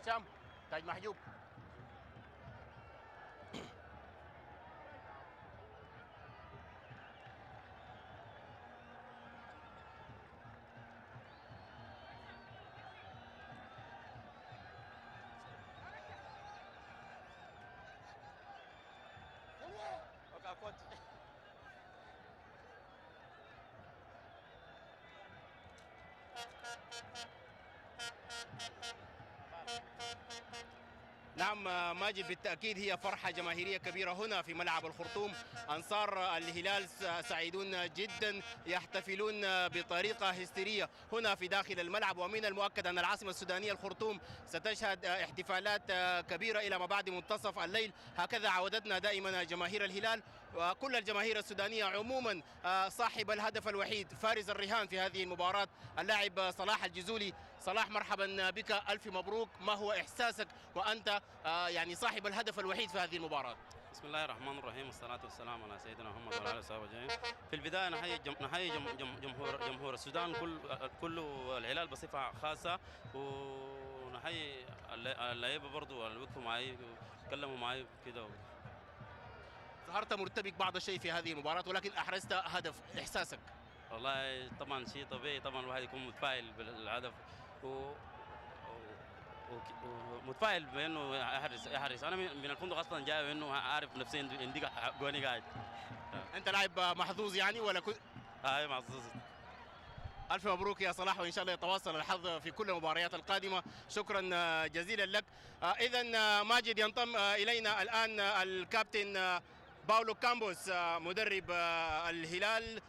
حسام تاج محجوب. نعم ماجد، بالتأكيد هي فرحة جماهيرية كبيرة هنا في ملعب الخرطوم. أنصار الهلال سعيدون جدا، يحتفلون بطريقة هستيرية هنا في داخل الملعب، ومن المؤكد أن العاصمة السودانية الخرطوم ستشهد احتفالات كبيرة إلى ما بعد منتصف الليل. هكذا عودتنا دائما جماهير الهلال وكل الجماهير السودانية عموما. صاحب الهدف الوحيد فارس الرهان في هذه المباراة اللاعب صلاح الجزولي. صلاح مرحبا بك، ألف مبروك. ما هو إحساسك وأنت يعني صاحب الهدف الوحيد في هذه المباراة؟ بسم الله الرحمن الرحيم، والصلاة والسلام على سيدنا محمد وعلى آله وصحبه أجمعين. في البداية نحيي جمهور السودان كل الهلال بصفة خاصة، ونحيي اللعيبة برضو اللي وقفوا معي وتكلموا معي كده. ظهرت مرتبك بعض الشيء في هذه المباراة ولكن أحرزت هدف، إحساسك؟ والله طبعا شيء طبيعي، طبعا الواحد يكون متفائل بالهدف ومتفائل بانه يحرز. انا من الفندق اصلا جاي انه عارف نفسي عندي جوني قاعد. انت لاعب محظوظ يعني ولا كنت؟ هاي محظوظ. الف مبروك يا صلاح، وان شاء الله يتواصل الحظ في كل المباريات القادمه. شكرا جزيلا لك. اذا ماجد، ينضم الينا الان الكابتن باولو كامبوس مدرب الهلال.